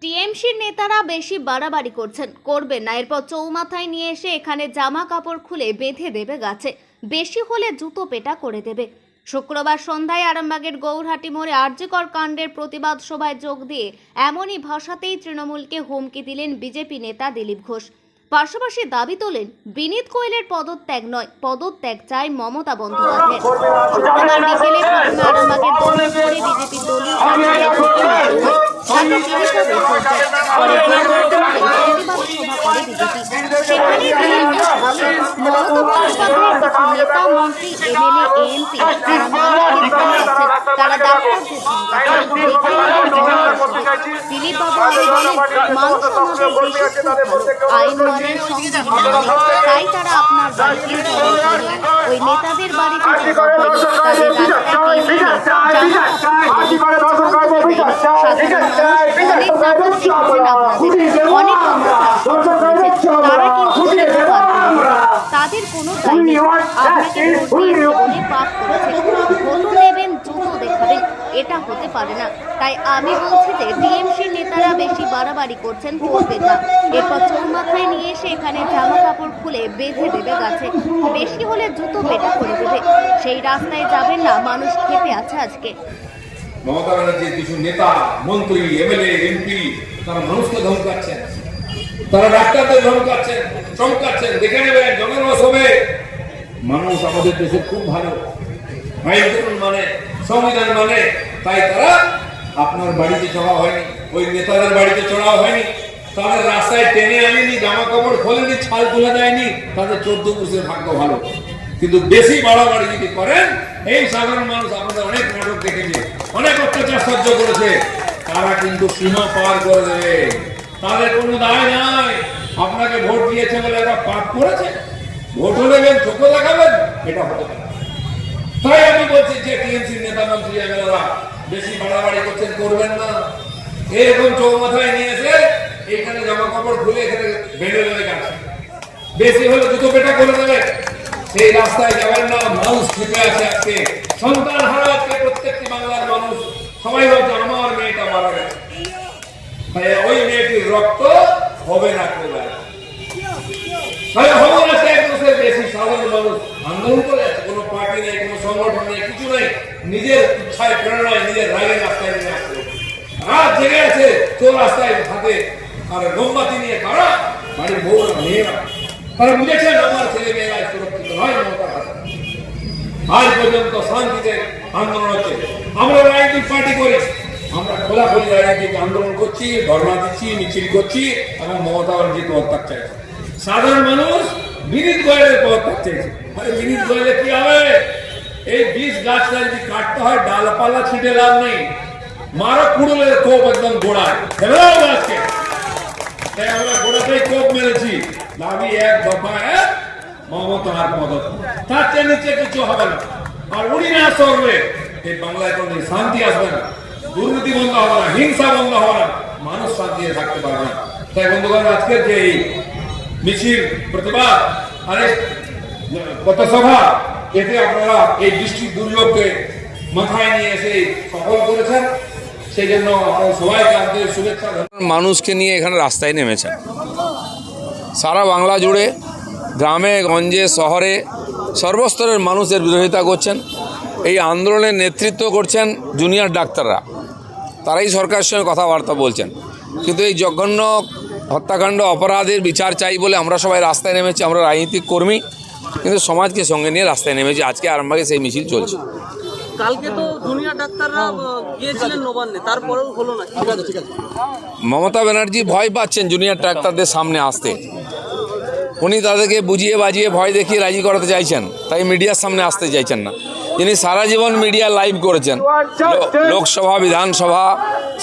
টিএমসির নেতারা বেশি বাড়াবাড়ি করবেন না। এরপর চৌমাথায় নিয়ে এসে এখানে জামা কাপড় খুলে বেঁধে দেবে গাছে, বেশি হলে জুতো পেটা করে দেবে। শুক্রবার সন্ধ্যায় আরামবাগের গৌরহাটি মোড়ে আরজিকর কাণ্ডের প্রতিবাদ সভায় যোগ দিয়ে এমনই ভাষাতেই তৃণমূলকে হুমকি দিলেন বিজেপি নেতা দিলীপ ঘোষ। পাশাপাশি দাবি তোলেন বিনীত গোয়েলের পদত্যাগ নয়, পদত্যাগ চায় মমতা বন্দ্যোপাধ্যায়। শুক্রবার বিকেলে প্রথমে আরামবাগের দৌলতপুরে বিজেপি দলীয় নেতা মন্ত্রী এমএলএ এএমপি তারা দিলীপ বাবু বলেন মানুষ আমাদের আইন মানে সংবিধান মানে, তাই তারা আপনার বাড়িতে ওই নেতাদের বাড়িতে তাদের কোনো দায় নেই। আপনাকে পাপ করেছে, ভোটও নেবেন, জুতো দেখাবেন, এটা হতে পারে না। তাই আমি বলছি যে টিএমসির নেতারা বেশি বাড়াবাড়ি করবেন না। এরপর চৌমাথায় নিয়ে এসে এখানে জামা কাপড় খুলে বেঁধে দেবে গাছে, বেশি হলে জুতো পেটা করে দেবে। সেই রাস্তায় যাবেন না, মানুষ খেপে আছে আজকে। মমতা ব্যানার্জির কিছু নেতা, মন্ত্রী, এমএলএ, এমপি তারা মানুষকে ধমকাচ্ছেন, তারা ডাক্তারদের ধমকাচ্ছেন, চমকাচ্ছেন। দেখে নেবেন জনরস হবে। মানুষ আমাদের দেশে খুব ভালো, আইন মানে, সংবিধান মানে, তাই তারা আপনার বাড়িতে চড়া হয়নি, ওই নেতাদের বাড়িতে চড়াও হয়নি, তাদের রাস্তায় টেনে আনেনি, জামা কাপড় খোলেনি, ছাল তুলে দেয়নি। তাদের 14 বছরের ভাগ্য ভালো। কিন্তু বেশি বাড়াবাড়ি যদি করেন, এই সাধারণ মানুষ আপনাদের অনেক নাটক দেখেছে, অনেক অত্যাচার সহ্য করেছে, তারা কিন্তু সীমা পার করে দেবে। তাদের কোনো দায় নাই। আপনাকে ভোট দিয়েছে বলে এরা পাপ করেছে, ভোটও নেবেন, চোখও দেখাবেন, এটা হতে পারে। তাই আমি বলছি যে টিএমসির নেতা মন্ত্রী এমএলএরা বেশি বাড়াবাড়ি করবেন না। এরকম চৌমাথায় নিয়ে এসে এখানে জামা কাপড় খুলে এখানে বেঁধে দেবে গাছে, বেশি হলে জুতো পেটা করে দেবে। সেই রাস্তায় যাবেন না। মানুষ খেপে আছে আজকে, সন্তান হারা আজকে প্রত্যেকটি বাংলার মানুষ। সবাই বলছে আমার মেয়েটা মারা গেছে, তাই ওই মেয়েটির রক্ত হবে না করবে, তাই হবে না। 1 বছর বেশি সাধারণ মানুষ আন্দোলন করে আছে, কোনো পার্টি নেই, কোনো সংগঠন নেই, কিছু নেই, নিজের ইচ্ছায় প্রেরণায় নিজের রাগের রাস্তায় নেমে আসছে। রাত জেগে আছে, চোর রাস্তায় হাতে আর মোমবাতি নিয়ে কারা বাড়ির বউরা, মেয়েরা, তারা বুঝেছেন আমার ছেলে মেয়েরা সুরক্ষিত নয় মমতার হাতে। আজ পর্যন্ত শান্তিতে আন্দোলন হচ্ছে। আমরা রাজনৈতিক পার্টি করি, আমরা খোলাখুলি রাজনৈতিক আন্দোলন করছি, ধর্ণা দিচ্ছি, মিছিল করছি এবং মমতা ব্যানার্জির পদত্যাগ চাইছি। সাধারণ মানুষ বিনীত গোয়েলের পদত্যাগ চাইছে। আরে বিনীত গোয়েলে কি হবে? এই 20 গাছটা যদি কাটতে হয়, ডালপালা ছিটে লাভ নেই, মারো কুড়ুলের কোপ একদম গোড়ায় ফেলে গাছকে। তাই আমরা গোড়াতেই কোপ মেরেছি, দাবি এক দফা এক, মমতার পদত্যাগ। তার চেয়ে নিচে কিছু হবে না। আর উনি না সরলে এই বাংলায় কোনো শান্তি আসবে না, দুর্নীতি বন্ধ হবে না, হিংসা বন্ধ হবে না, মানুষ শান্তি থাকতে পারবে না। তাই বন্ধুগণ, আজকের যে এই মিছিল, প্রতিবাদ আর পথসভা, এতে আপনারা এই বৃষ্টির দুর্যোগকে মাথায় নিয়ে এসে সফল করেছেন। সেই জন্য আপনারা সবাইকে আন্তরিক শুভেচ্ছা। মানুষকে নিয়ে এখানে রাস্তায় নেমেছেন। সারা বাংলা জুড়ে গ্রামে গঞ্জে শহরে সর্বস্তরের মানুষের বিরোধিতা করছেন। এই আন্দোলনের নেতৃত্ব করছেন জুনিয়র ডাক্তাররা, তারাই সরকারের সঙ্গে কথাবার্তা বলছেন। কিন্তু এই জঘন্য হত্যাকাণ্ড অপরাধের বিচার চাই বলে আমরা সবাই রাস্তায় নেমেছি। আমরা রাজনৈতিক কর্মী, কিন্তু সমাজকে সঙ্গে নিয়ে রাস্তায় নেমেছি। আজকে আরামবাগে সেই মিছিল চলছে। কালকে তো জুনিয়র ডাক্তাররা গিয়েছিলেন নবান্নে, তারপরেও হলো না। ঠিক আছে। মমতা ব্যানার্জি ভয় পাচ্ছেন জুনিয়র ডাক্তারদের সামনে আসতে। উনি তাদেরকে বুঝিয়ে বাজিয়ে ভয় দেখিয়ে রাজি করাতে চাইছেন, তাই মিডিয়ার সামনে আসতে চাইছেন না। যিনি সারা জীবন মিডিয়া লাইভ করেছেন, লোকসভা বিধানসভা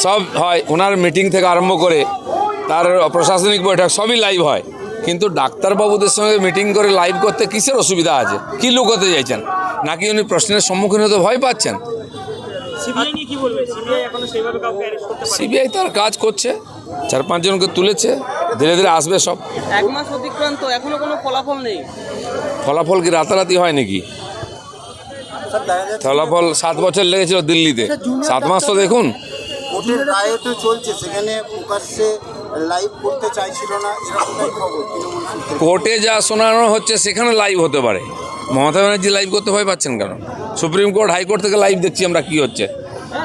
সব হয়, ওনার মিটিং থেকে আরম্ভ করে তার প্রশাসনিক বৈঠক সবই লাইভ হয়। কিন্তু ডাক্তারবাবুদের সঙ্গে মিটিং করে লাইভ করতে কিসের অসুবিধা আছে? কী লুকোতে চাইছেন? নাকি উনি প্রশ্নের সম্মুখীন হতে ভয় পাচ্ছেন? সিবিআই তার কাজ করছে, 4-5 জনকে তুলেছে, ধীরে ধীরে আসবে সব। 1 মাস অতিক্রান্ত, এখনো কোনো ফলাফল নেই। ফলাফল কি রাতারাতি হয় নাকি? ফলাফল 7 বছর লেগেছিল দিল্লিতে, 7 মাস তো দেখুন। কোর্টের রায় তো চলছে, সেখানে প্রকাশ্যে লাইভ করতে চাইছিল না, এরকমটাই খবর তৃণমূল সূত্রে। কোর্টে যা শোনানো হচ্ছে সেখানে লাইভ হতে পারে। মমতা ব্যানার্জি লাইভ করতে ভয় পাচ্ছেন কেন? সুপ্রিম কোর্ট হাইকোর্ট থেকে লাইভ দেখছি আমরা কি হচ্ছে,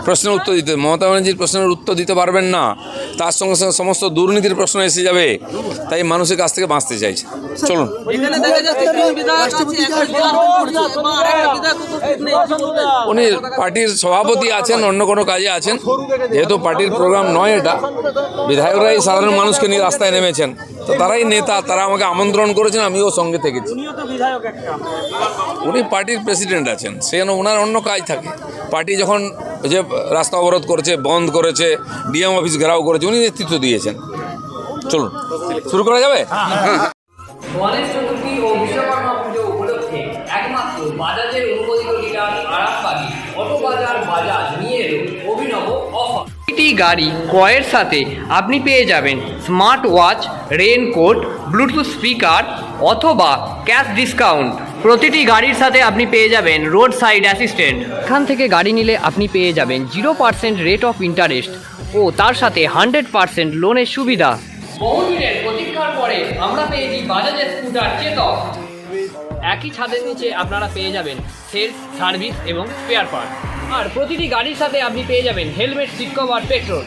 প্রশ্নের উত্তর দিতে। মমতা ব্যানার্জির প্রশ্নের উত্তর দিতে পারবেন না, তার সঙ্গে সঙ্গে সমস্ত দুর্নীতির প্রশ্ন এসে যাবে, তাই মানুষের কাছ থেকে বাঁচতে চাইছে। চলুন। এখানে দেখা যাচ্ছে তিন বিধায়ক আছে, একটা জেলা পরিষদ বা আরেকটা বিধায়ক উপস্থিত নেই, কি বলবেন? উনি পার্টির সভাপতি আছেন, অন্য কোনো কাজে আছেন, যেহেতু পার্টির প্রোগ্রাম নয় এটা। বিধায়করাই সাধারণ মানুষকে নিয়ে রাস্তায় নেমেছেন, তো তারাই নেতা, তারা আমাকে আমন্ত্রণ করেছেন, আমিও সঙ্গে থেকেছি। উনি পার্টির প্রেসিডেন্ট আছেন, সেজন্য ওনার অন্য কাজ থাকে। পার্টি যখন যে রাস্তা অবরোধ করেছে, বন্ধ করেছে, ডিএম অফিস ঘেরাও করেছে, উনি নেতৃত্ব দিয়েছেন। চলুন, শুরু করা যাবে? গণেশ চতুর্থী ও বিশ্বকর্মা পুজো উপলক্ষে একমাত্র বাজাজের অনুমোদিত ডিলার আরামবাগী অটো বাজার বাজাজ নিয়ে এলো অভিনব অফার। প্রতিটি গাড়ি ক্রয়ের সাথে আপনি পেয়ে যাবেন smart watch, raincoat, Bluetooth speaker অথবা ক্যাশ ডিসকাউন্ট। প্রতিটি গাড়ির সাথে আপনি পেয়ে যাবেন রোড সাইড অ্যাসিস্ট্যান্ট। এখান থেকে গাড়ি নিলে আপনি পেয়ে যাবেন 0% রেট অফ ইন্টারেস্ট ও তার সাথে 100% লোনের সুবিধা। বহুদিনের প্রতীক্ষার পরে আমরা পেয়েছি বাজাজের স্কুটার চেতক। একই ছাদের নিচে আপনারা পেয়ে যাবেন সেলস, সার্ভিস এবং স্পেয়ার পার্ট। আর প্রতিটি গাড়ির সাথে আপনি পেয়ে যাবেন হেলমেট, সিট কভার, পেট্রোল।